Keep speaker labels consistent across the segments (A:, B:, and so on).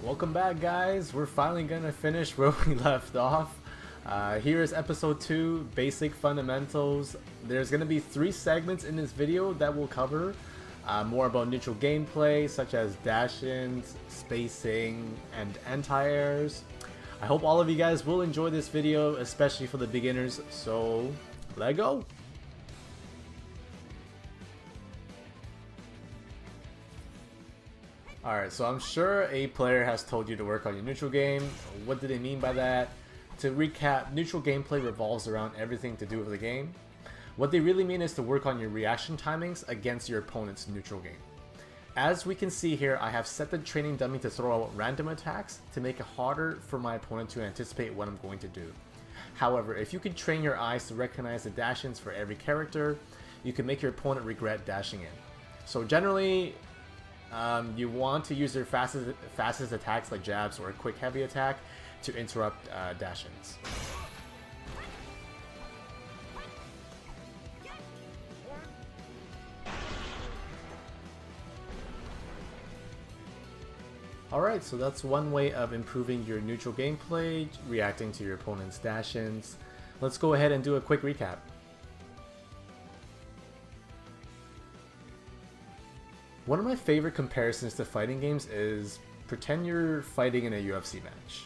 A: Welcome back, guys. We're finally gonna finish where we left off. Here is episode 2, basic fundamentals. There's gonna be 3 segments in this video that we'll cover more about neutral gameplay such as dash-ins, spacing, and anti-airs. I hope all of you guys will enjoy this video, especially for the beginners, so let's go! Alright, so I'm sure a player has told you to work on your neutral game. What do they mean by that? To recap, neutral gameplay revolves around everything to do with the game. What they really mean is to work on your reaction timings against your opponent's neutral game. As we can see here, I have set the training dummy to throw out random attacks to make it harder for my opponent to anticipate what I'm going to do. However, if you can train your eyes to recognize the dash-ins for every character, you can make your opponent regret dashing in. So generally, you want to use your fastest attacks like jabs or a quick heavy attack to interrupt dash-ins. Alright, so that's one way of improving your neutral gameplay, reacting to your opponent's dash-ins. Let's go ahead and do a quick recap. One of my favorite comparisons to fighting games is pretend you're fighting in a UFC match.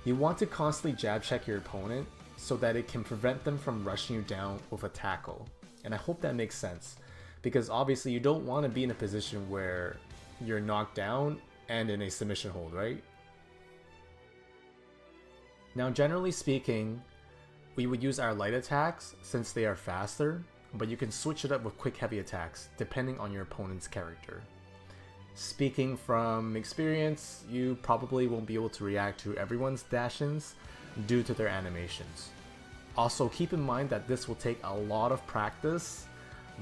A: You want to constantly jab check your opponent so that it can prevent them from rushing you down with a tackle. And I hope that makes sense, because obviously you don't want to be in a position where you're knocked down and in a submission hold, right? Now, generally speaking, we would use our light attacks since they are faster, but you can switch it up with quick heavy attacks depending on your opponent's character. Speaking from experience, you probably won't be able to react to everyone's dash-ins due to their animations. Also, keep in mind that this will take a lot of practice,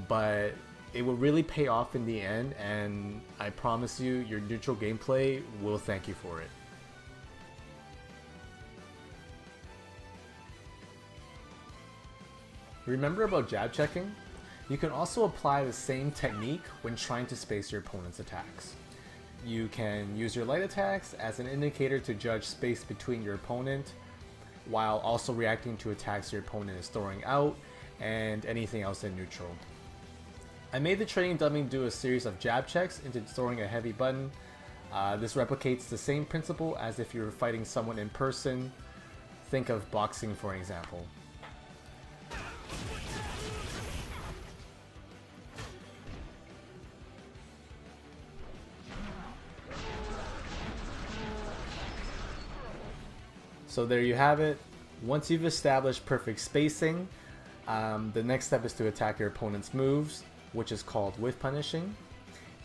A: but it will really pay off in the end, and I promise you, your neutral gameplay will thank you for it. Remember about jab checking? You can also apply the same technique when trying to space your opponent's attacks. You can use your light attacks as an indicator to judge space between your opponent, while also reacting to attacks your opponent is throwing out and anything else in neutral. I made the training dummy do a series of jab checks into throwing a heavy button. This replicates the same principle as if you were fighting someone in person. Think of boxing for an example. So there you have it. Once you've established perfect spacing, the next step is to attack your opponent's moves, which is called whiff punishing.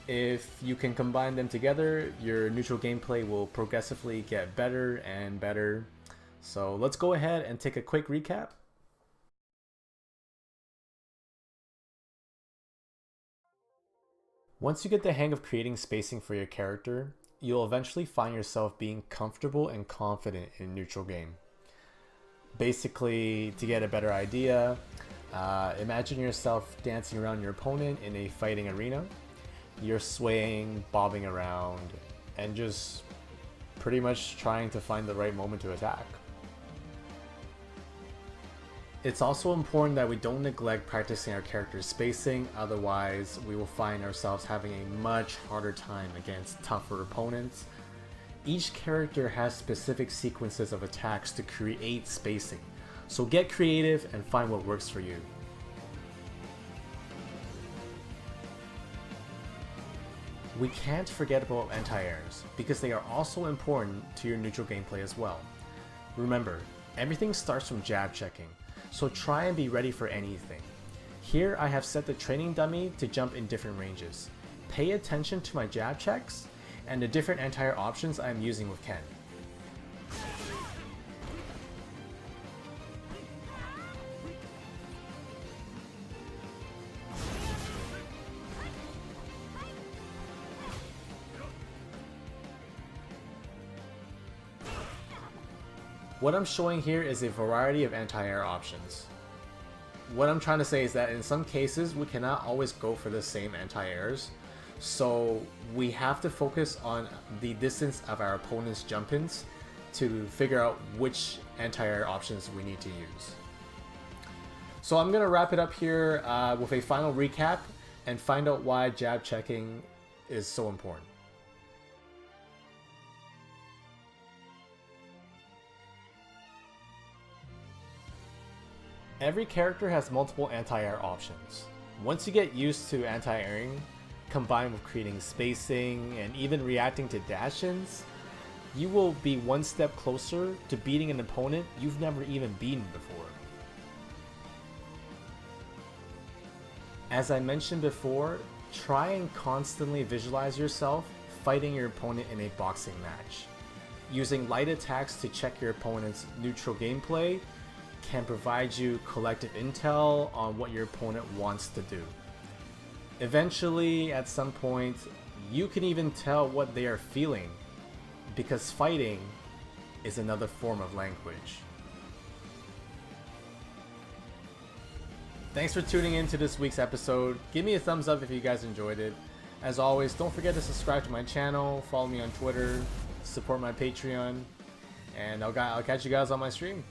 A: If you can combine them together, your neutral gameplay will progressively get better and better. So let's go ahead and take a quick recap. Once you get the hang of creating spacing for your character, you'll eventually find yourself being comfortable and confident in neutral game. Basically, to get a better idea, imagine yourself dancing around your opponent in a fighting arena. You're swaying, bobbing around, and just pretty much trying to find the right moment to attack. It's also important that we don't neglect practicing our character's spacing, otherwise we will find ourselves having a much harder time against tougher opponents. Each character has specific sequences of attacks to create spacing, so get creative and find what works for you. We can't forget about anti-airs, because they are also important to your neutral gameplay as well. Remember, everything starts from jab checking, so try and be ready for anything. Here I have set the training dummy to jump in different ranges. Pay attention to my jab checks and the different anti-air options I am using with Ken. What I'm showing here is a variety of anti-air options. What I'm trying to say is that in some cases we cannot always go for the same anti-airs, So we have to focus on the distance of our opponent's jump-ins to figure out which anti-air options we need to use. So I'm going to wrap it up here with a final recap and find out why jab checking is so important. Every character has multiple anti-air options. Once you get used to anti-airing, combined with creating spacing and even reacting to dash-ins, you will be one step closer to beating an opponent you've never even beaten before. As I mentioned before, try and constantly visualize yourself fighting your opponent in a boxing match. Using light attacks to check your opponent's neutral gameplay can provide you collective intel on what your opponent wants to do. Eventually, at some point, you can even tell what they are feeling, because fighting is another form of language. Thanks for tuning in to this week's episode. Give me a thumbs up if you guys enjoyed it. As always, don't forget to subscribe to my channel, follow me on Twitter, support my Patreon, and I'll catch you guys on my stream.